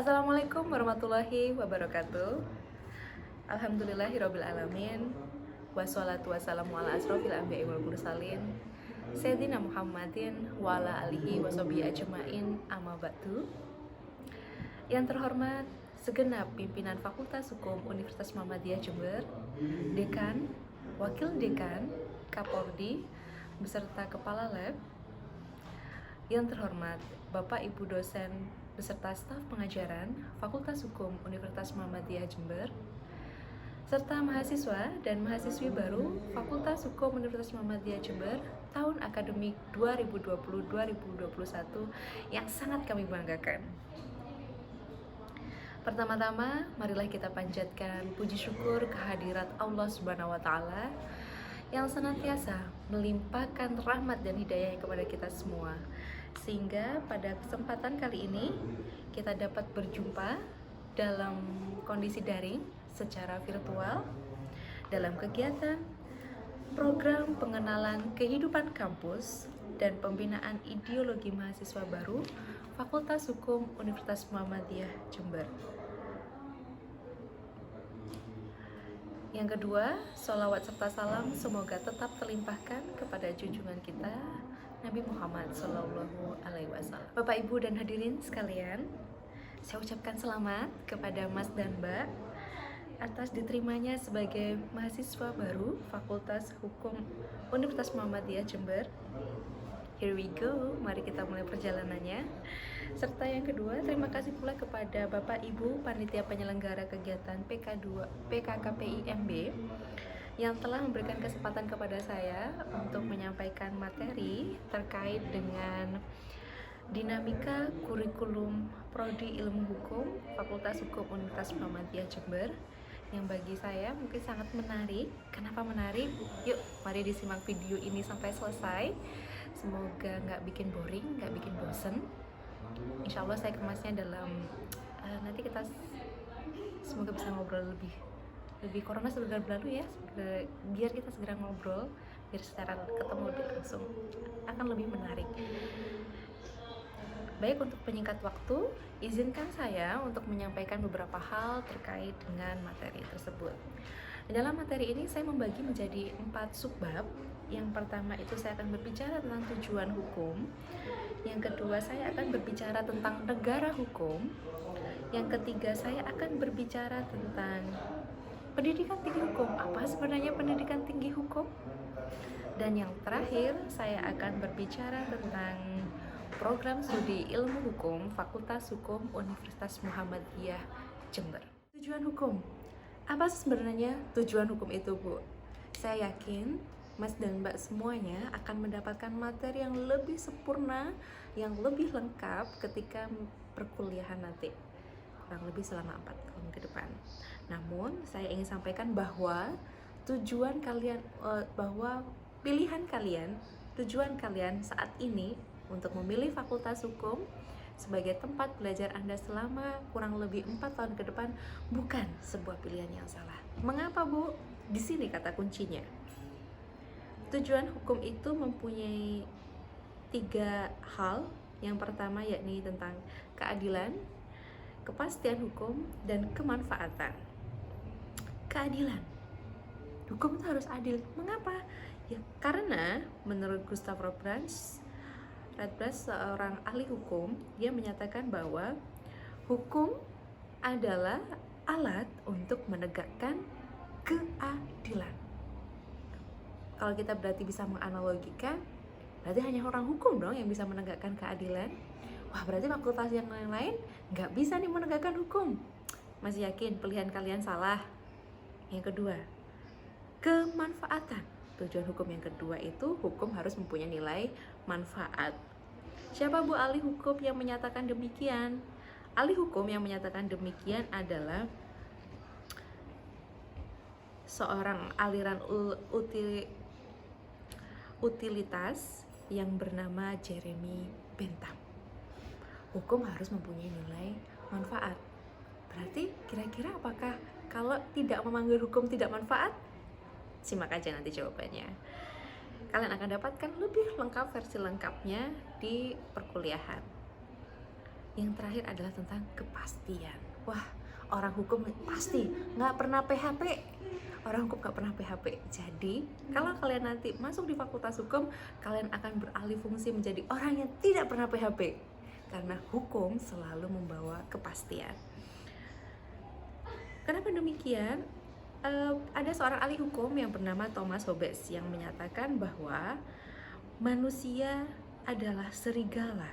Assalamualaikum warahmatullahi wabarakatuh. Alhamdulillahirabbil alamin. Wassalatu wassalamu ala asrofil anbiya'i wal mursalin Sayyidina Muhammadin wa ala alihi washabihi ajmain, amma ba'du. Yang terhormat segenap pimpinan Fakultas Hukum Universitas Muhammadiyah Jember, Dekan, Wakil Dekan, Kapoldi, beserta Kepala Lab. Yang terhormat Bapak Ibu dosen beserta staf pengajaran Fakultas Hukum Universitas Muhammadiyah Jember, serta mahasiswa dan mahasiswi baru Fakultas Hukum Universitas Muhammadiyah Jember tahun akademik 2020-2021 yang sangat kami banggakan. Pertama-tama, marilah kita panjatkan puji syukur kehadirat Allah Subhanahu wa Ta'ala yang senantiasa melimpahkan rahmat dan hidayah kepada kita semua, sehingga pada kesempatan kali ini kita dapat berjumpa dalam kondisi daring secara virtual dalam kegiatan program pengenalan kehidupan kampus dan pembinaan ideologi mahasiswa baru Fakultas Hukum Universitas Muhammadiyah Jember. Yang kedua, sholawat serta salam semoga tetap terlimpahkan kepada junjungan kita Nabi Muhammad Sallallahu Alaihi Wasallam. Bapak, Ibu, dan hadirin sekalian, saya ucapkan selamat kepada Mas dan Mbak atas diterimanya sebagai mahasiswa baru Fakultas Hukum Universitas Muhammadiyah Jember. Here we go, mari kita mulai perjalanannya. Serta yang kedua, terima kasih pula kepada Bapak Ibu Panitia Penyelenggara Kegiatan PKKPI-MB yang telah memberikan kesempatan kepada saya untuk menyampaikan materi terkait dengan dinamika kurikulum Prodi Ilmu Hukum Fakultas Hukum Universitas Muhammadiyah Jember, yang bagi saya mungkin sangat menarik. Kenapa menarik? Yuk, mari disimak video ini sampai selesai. Semoga nggak bikin boring, nggak bikin bosen. Insya Allah saya kemasnya dalam nanti kita semoga bisa ngobrol lebih corona sudah berlalu ya, biar kita segera ngobrol, biar secara ketemu lebih langsung akan lebih menarik. Baik, untuk penyingkat waktu, izinkan saya untuk menyampaikan beberapa hal terkait dengan materi tersebut. Dalam materi ini saya membagi menjadi 4 subbab. Yang pertama itu saya akan berbicara tentang tujuan hukum. Yang kedua saya akan berbicara tentang negara hukum. Yang ketiga saya akan berbicara tentang pendidikan tinggi hukum. Apa sebenarnya pendidikan tinggi hukum? Dan yang terakhir saya akan berbicara tentang program studi ilmu hukum Fakultas Hukum Universitas Muhammadiyah Jember. Tujuan hukum. Apa sebenarnya tujuan hukum itu, Bu? Saya yakin Mas dan Mbak semuanya akan mendapatkan materi yang lebih sempurna, yang lebih lengkap ketika perkuliahan nanti, kurang lebih selama 4 tahun ke depan. Namun, saya ingin sampaikan bahwa tujuan kalian, pilihan kalian, tujuan kalian saat ini untuk memilih Fakultas Hukum sebagai tempat belajar Anda selama kurang lebih 4 tahun ke depan bukan sebuah pilihan yang salah. Mengapa, Bu? Di sini kata kuncinya. Tujuan hukum itu mempunyai 3 hal. Yang pertama yakni tentang keadilan, kepastian hukum, dan kemanfaatan. Keadilan. Hukum itu harus adil. Mengapa? Ya, karena menurut Gustav Rodbrands, seorang ahli hukum, dia menyatakan bahwa hukum adalah alat untuk menegakkan keadilan. Kalau kita berarti bisa menganalogikan, berarti hanya orang hukum dong yang bisa menegakkan keadilan. Wah, berarti fakultas yang lain nggak bisa nih menegakkan hukum. Masih yakin pilihan kalian salah? Yang kedua, kemanfaatan. Tujuan hukum yang kedua itu hukum harus mempunyai nilai manfaat. Siapa, Bu, ahli hukum yang menyatakan demikian? Ahli hukum yang menyatakan demikian adalah seorang aliran utilitas yang bernama Jeremy Bentham. Hukum harus mempunyai nilai manfaat. Berarti kira-kira apakah kalau tidak memanggil hukum tidak manfaat? Simak aja nanti jawabannya. Kalian akan dapatkan lebih lengkap, versi lengkapnya di perkuliahan. Yang terakhir adalah tentang kepastian. Wah, orang hukum pasti nggak pernah PHP. Orang hukum nggak pernah PHP. Jadi, kalau kalian nanti masuk di fakultas hukum, kalian akan beralih fungsi menjadi orang yang tidak pernah PHP. Karena hukum selalu membawa kepastian. Kenapa demikian? Ada seorang ahli hukum yang bernama Thomas Hobbes yang menyatakan bahwa manusia adalah serigala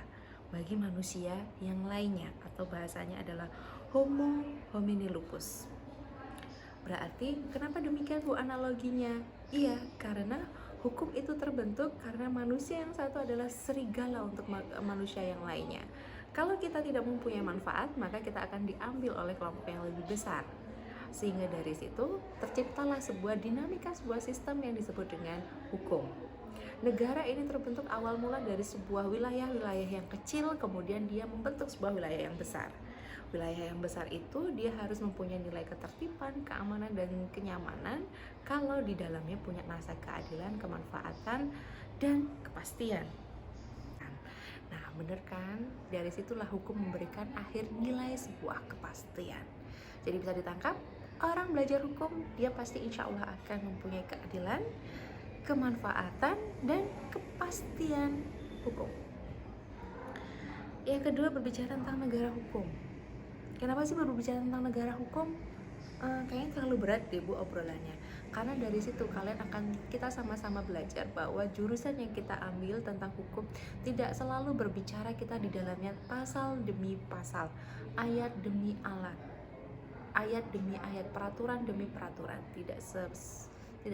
bagi manusia yang lainnya, atau bahasanya adalah Homo homini lupus. Berarti kenapa demikian Bu analoginya? Iya, karena hukum itu terbentuk karena manusia yang satu adalah serigala untuk manusia yang lainnya. Kalau kita tidak mempunyai manfaat, maka kita akan diambil oleh kelompok yang lebih besar. Sehingga dari situ terciptalah sebuah dinamika, sebuah sistem yang disebut dengan hukum. Negara ini terbentuk awal mula dari sebuah wilayah-wilayah yang kecil, kemudian dia membentuk sebuah wilayah yang besar. Wilayah yang besar itu dia harus mempunyai nilai ketertiban, keamanan, dan kenyamanan kalau di dalamnya punya rasa keadilan, kemanfaatan, dan kepastian. Nah, bener kan? Dari situlah hukum memberikan akhir nilai sebuah kepastian. Jadi bisa ditangkap, orang belajar hukum, dia pasti insya Allah akan mempunyai keadilan, kemanfaatan, dan kepastian hukum. Yang kedua, berbicara tentang negara hukum. Kenapa sih berbicara tentang negara hukum? Kayaknya terlalu berat deh Bu obrolannya. Karena dari situ kita sama-sama belajar bahwa jurusan yang kita ambil tentang hukum tidak selalu berbicara kita di dalamnya pasal demi pasal, ayat demi ayat demi ayat, peraturan demi peraturan. Tidak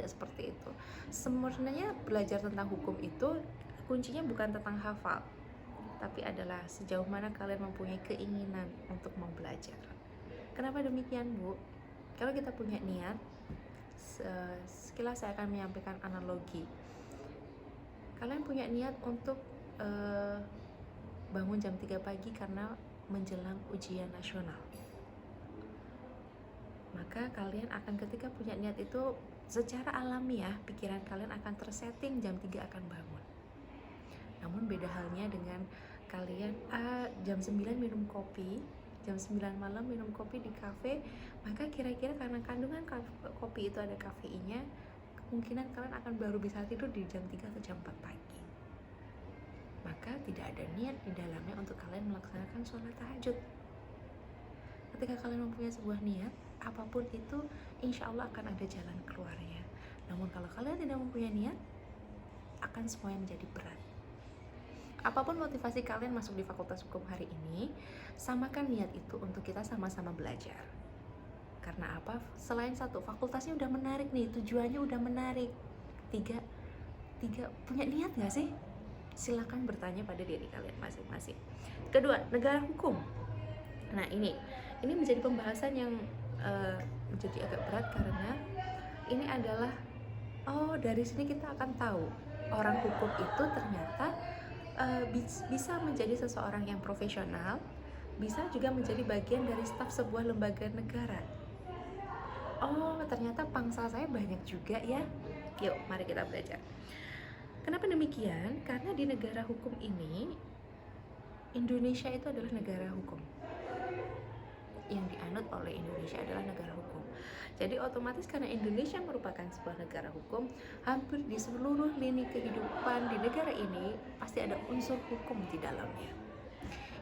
seperti itu. Sebenarnya belajar tentang hukum itu kuncinya bukan tentang hafal, tapi adalah sejauh mana kalian mempunyai keinginan untuk mau belajar. Kenapa demikian Bu? Kalau kita punya niat, sekilas saya akan menyampaikan analogi. Kalian punya niat untuk bangun jam 3 pagi karena menjelang ujian nasional. Maka kalian akan, ketika punya niat itu, secara alamiah pikiran kalian akan tersetting jam 3 akan bangun. Namun beda halnya dengan kalian jam 9 minum kopi, jam 9 malam minum kopi di kafe, maka kira-kira karena kandungan kopi itu ada kafeinnya, kemungkinan kalian akan baru bisa tidur di jam 3 atau jam 4 pagi. Maka tidak ada niat di dalamnya untuk kalian melaksanakan sholat tahajud. Ketika kalian mempunyai sebuah niat, apapun itu insya Allah akan ada jalan keluarnya. Namun kalau kalian tidak mempunyai niat, akan semuanya menjadi berat. Apapun motivasi kalian masuk di fakultas hukum hari ini, samakan niat itu untuk kita sama-sama belajar. Karena apa? Selain satu, fakultasnya udah menarik nih, tujuannya udah menarik. Tiga, punya niat gak sih? Silakan bertanya pada diri kalian masing-masing. Kedua, negara hukum. Nah ini menjadi pembahasan yang menjadi agak berat karena ini adalah, dari sini kita akan tahu orang hukum itu ternyata bisa menjadi seseorang yang profesional, bisa juga menjadi bagian dari staf sebuah lembaga negara. Oh, ternyata pangsa saya banyak juga ya. Yuk, mari kita belajar. Kenapa demikian? Karena di negara hukum ini, Indonesia itu adalah negara hukum. Yang dianut oleh Indonesia adalah negara hukum. Jadi otomatis karena Indonesia merupakan sebuah negara hukum, hampir di seluruh lini kehidupan di negara ini pasti ada unsur hukum di dalamnya.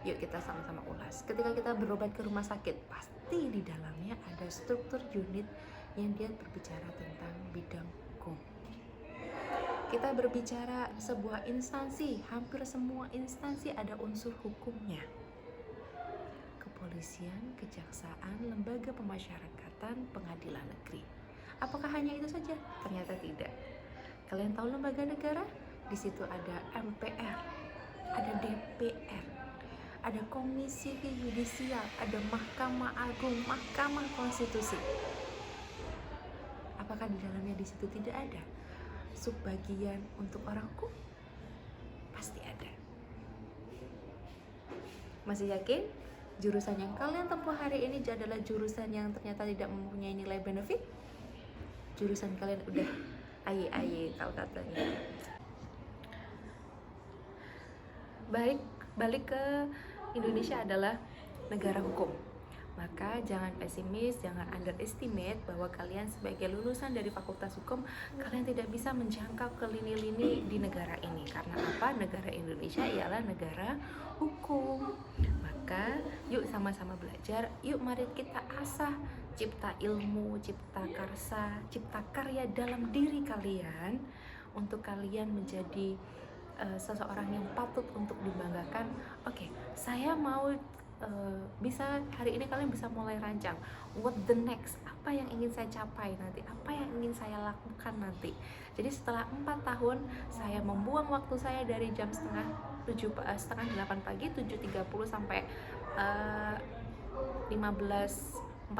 Yuk kita sama-sama ulas. Ketika kita berobat ke rumah sakit, pasti di dalamnya ada struktur unit yang dia berbicara tentang bidang hukum. Kita berbicara sebuah instansi, hampir semua instansi ada unsur hukumnya. Kepolisian, kejaksaan, lembaga pemasyarakatan, pengadilan negeri. Apakah hanya itu saja? Ternyata tidak. Kalian tahu lembaga negara? Di situ ada MPR, ada DPR, ada Komisi Yudisial, ada Mahkamah Agung, Mahkamah Konstitusi. Apakah di dalamnya di situ tidak ada subbagian untuk orang hukum? Pasti ada. Masih yakin? Jurusan yang kalian tempuh hari ini adalah jurusan yang ternyata tidak mempunyai nilai benefit. Jurusan kalian udah aye-aye kalau katanya. Balik ke Indonesia adalah negara hukum. Maka jangan pesimis, jangan underestimate bahwa kalian sebagai lulusan dari Fakultas Hukum, kalian tidak bisa menjangkau ke lini-lini di negara ini. Karena apa? Negara Indonesia ialah negara hukum. Maka yuk sama-sama belajar, yuk mari kita asah cipta ilmu, cipta karsa, cipta karya dalam diri kalian untuk kalian menjadi seseorang yang patut untuk dibanggakan. Oke, saya mau bisa hari ini kalian bisa mulai rancang what the next, apa yang ingin saya capai nanti, apa yang ingin saya lakukan nanti. Jadi setelah 4 tahun saya membuang waktu saya dari jam setengah 8 pagi 7.30 sampai 15.45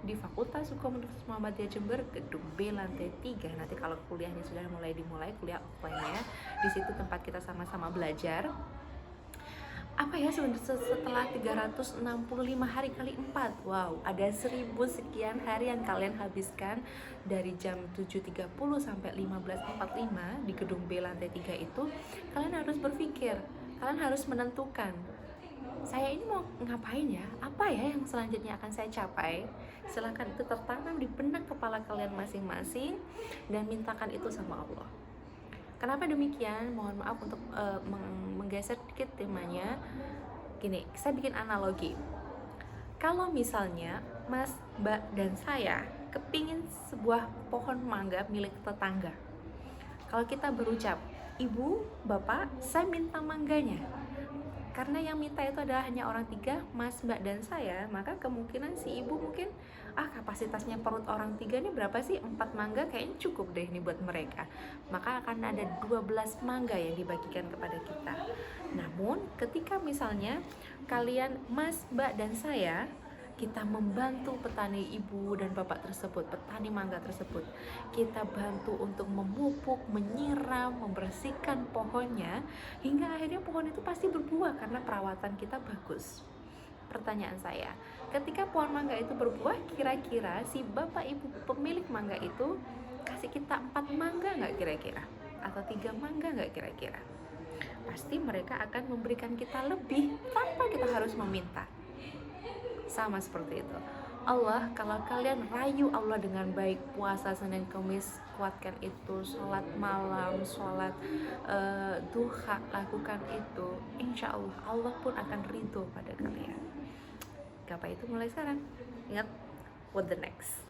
di Fakultas Hukum Universitas Muhammadiyah Jember, gedung B lantai 3. Nanti kalau kuliahnya sudah dimulai kuliah offline-nya, di situ tempat kita sama-sama belajar. Apa ya, setelah 365 hari kali 4, wow, ada 1000 sekian hari yang kalian habiskan dari jam 7.30 sampai 15.45 di gedung B lantai 3 itu. Kalian harus berpikir, kalian harus menentukan, saya ini mau ngapain ya, apa ya yang selanjutnya akan saya capai. Silahkan itu tertanam di benak kepala kalian masing-masing dan mintakan itu sama Allah. Kenapa demikian? Mohon maaf untuk menggeser sedikit temanya. Gini, saya bikin analogi. Kalau misalnya Mas, Mbak, dan saya kepingin sebuah pohon mangga milik tetangga. Kalau kita berucap, Ibu, Bapak, saya minta mangganya. Karena yang minta itu adalah hanya orang 3, Mas, Mbak, dan saya, maka kemungkinan si ibu mungkin, kapasitasnya perut orang 3 ini berapa sih? 4 mangga kayaknya cukup deh ini buat mereka. Maka akan ada 12 mangga yang dibagikan kepada kita. Namun ketika misalnya kalian, Mas, Mbak, dan saya, kita membantu petani ibu dan bapak tersebut, petani mangga tersebut, kita bantu untuk memupuk, menyiram, membersihkan pohonnya, hingga akhirnya pohon itu pasti berbuah karena perawatan kita bagus. Pertanyaan saya, ketika pohon mangga itu berbuah, kira-kira si bapak ibu pemilik mangga itu kasih kita 4 mangga nggak kira-kira? Atau 3 mangga nggak kira-kira? Pasti mereka akan memberikan kita lebih tanpa kita harus meminta. Sama seperti itu. Allah, kalau kalian rayu Allah dengan baik, puasa Senin Kamis, kuatkan itu, sholat malam, sholat duha, lakukan itu, insya Allah, Allah pun akan ridho pada kalian. Gapai itu mulai sekarang. Ingat, what the next.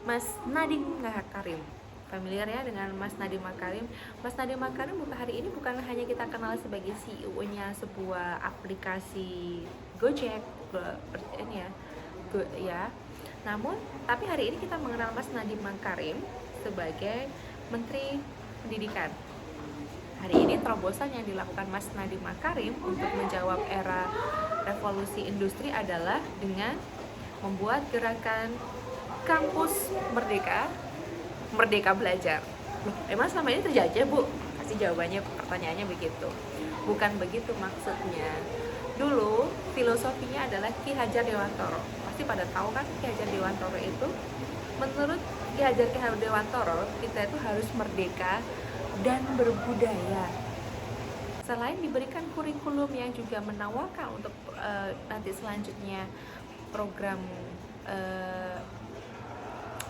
Mas Nadiem Makarim, familiar ya dengan Mas Nadiem Makarim. Mas Nadiem Makarim hari ini bukan hanya kita kenal sebagai CEO-nya sebuah aplikasi Gojek, ini ya. Namun, tapi hari ini kita mengenal Mas Nadiem Makarim sebagai Menteri Pendidikan. Hari ini terobosan yang dilakukan Mas Nadiem Makarim untuk menjawab era revolusi industri adalah dengan membuat gerakan kampus merdeka belajar. Emang selama ini terjajah, Bu? Kasih jawabannya, pertanyaannya begitu. Bukan begitu maksudnya. Dulu filosofinya adalah Ki Hajar Dewantoro. Pasti pada tahu kan Ki Hajar Dewantoro itu. Menurut Ki Hajar Dewantoro, kita itu harus merdeka dan berbudaya. Selain diberikan kurikulum yang juga menawarkan untuk nanti selanjutnya program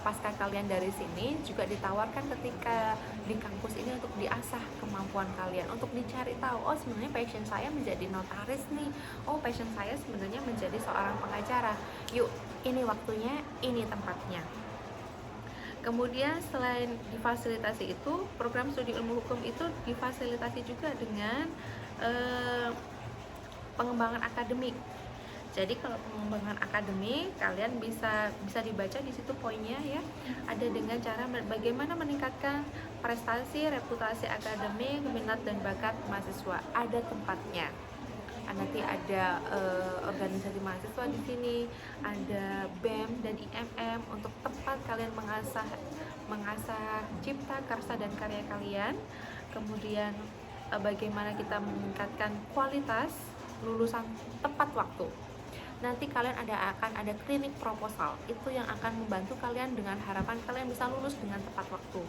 pasca kalian dari sini, juga ditawarkan ketika di kampus ini untuk diasah kemampuan kalian, untuk dicari tahu, oh sebenarnya passion saya menjadi notaris nih, oh passion saya sebenarnya menjadi seorang pengacara, yuk ini waktunya, ini tempatnya. Kemudian selain difasilitasi itu, program studi ilmu hukum itu difasilitasi juga dengan pengembangan akademik. Jadi kalau pengembangan akademik, kalian bisa dibaca di situ poinnya ya. Ada dengan cara bagaimana meningkatkan prestasi, reputasi akademik, minat dan bakat mahasiswa. Ada tempatnya. Nanti ada organisasi mahasiswa di sini, ada BEM dan IMM untuk tempat kalian mengasah cipta, karsa dan karya kalian. Kemudian bagaimana kita meningkatkan kualitas lulusan tepat waktu. Nanti kalian akan ada klinik proposal, itu yang akan membantu kalian dengan harapan kalian bisa lulus dengan tepat waktu.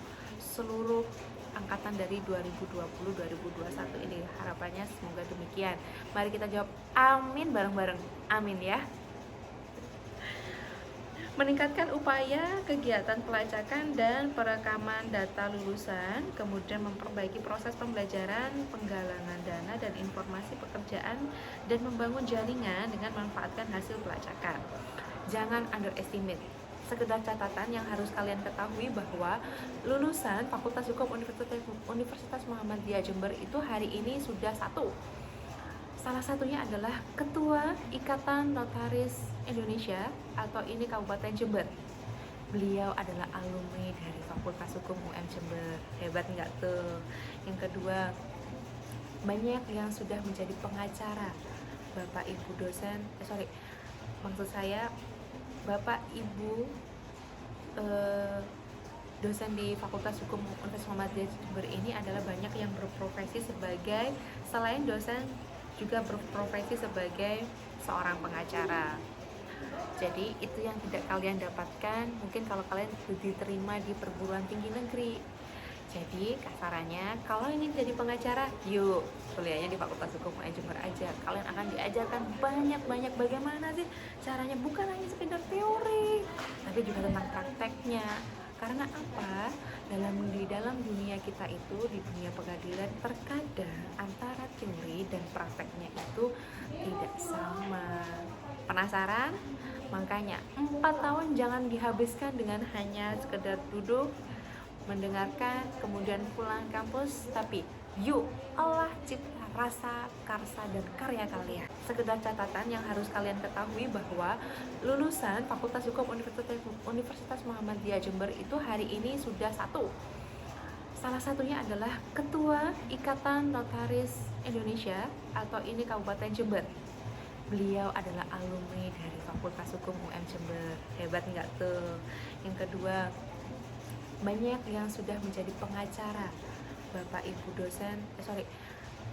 seluruh angkatan dari 2020-2021 ini. Harapannya semoga demikian. Mari kita jawab amin bareng-bareng. Amin ya. Meningkatkan upaya kegiatan pelacakan dan perekaman data lulusan, kemudian memperbaiki proses pembelajaran, penggalangan dana dan informasi pekerjaan, dan membangun jaringan dengan memanfaatkan hasil pelacakan. Jangan underestimate. Sekedar catatan yang harus kalian ketahui bahwa lulusan Fakultas Hukum Universitas Muhammadiyah Jember itu hari ini sudah satu. Salah satunya adalah Ketua Ikatan Notaris Indonesia atau ini Kabupaten Jember. Beliau adalah alumni dari Fakultas Hukum UM Jember. Hebat nggak tuh? Yang kedua, banyak yang sudah menjadi pengacara. Bapak Ibu dosen, maksud saya Bapak Ibu dosen di Fakultas Hukum Universitas Muhammadiyah Jember ini adalah banyak yang berprofesi sebagai, selain dosen juga berprofesi sebagai seorang pengacara. Jadi itu yang tidak kalian dapatkan mungkin kalau kalian diterima di perguruan tinggi negeri. Jadi kasarannya, kalau ingin jadi pengacara, yuk kuliahnya di Fakultas Hukum UM Jember aja. Kalian akan diajarkan banyak bagaimana sih caranya, bukan hanya sekedar teori, tapi juga tentang prakteknya. Karena apa? Di dalam dunia kita itu, di dunia pengadilan, terkadang antara teori dan prakteknya itu tidak sama. Penasaran? Makanya 4 tahun jangan dihabiskan dengan hanya sekedar duduk, mendengarkan, kemudian pulang kampus, tapi yuk olah cipta rasa, karsa, dan karya kalian. Sekedar catatan yang harus kalian ketahui bahwa lulusan Fakultas Hukum Universitas Muhammadiyah Jember itu hari ini sudah satu. Salah satunya adalah Ketua Ikatan Notaris Indonesia atau ini Kabupaten Jember. Beliau adalah alumni dari Fakultas Hukum UM Jember. Hebat nggak tuh? Yang kedua, banyak yang sudah menjadi pengacara. Bapak Ibu dosen,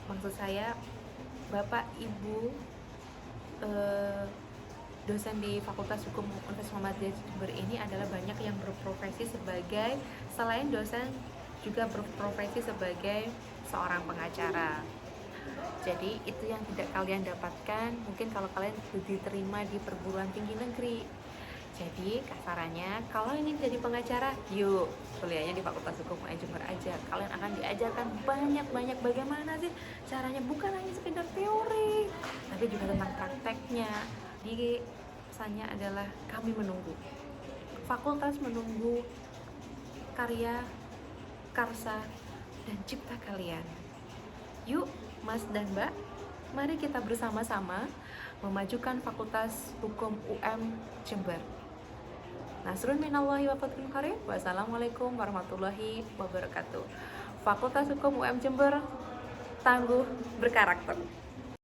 maksud saya Bapak Ibu dosen di Fakultas Hukum Universitas Muhammadiyah Jember ini adalah banyak yang berprofesi sebagai, selain dosen juga berprofesi sebagai seorang pengacara. Jadi itu yang tidak kalian dapatkan mungkin kalau kalian diterima di perguruan tinggi negeri. Jadi kasarannya, kalau ingin jadi pengacara, yuk kuliahnya di Fakultas Hukum UM Jember aja. Kalian akan diajarkan banyak bagaimana sih caranya, bukan hanya sekedar teori, tapi juga tentang prakteknya. Di pesannya adalah kami menunggu, fakultas menunggu karya, karsa, dan cipta kalian. Yuk Mas dan Mbak, mari kita bersama-sama memajukan Fakultas Hukum UM Jember. Nasrun minallahi wa fathun qarib. Wassalamualaikum warahmatullahi wabarakatuh. Fakultas Hukum UM Jember, tangguh berkarakter.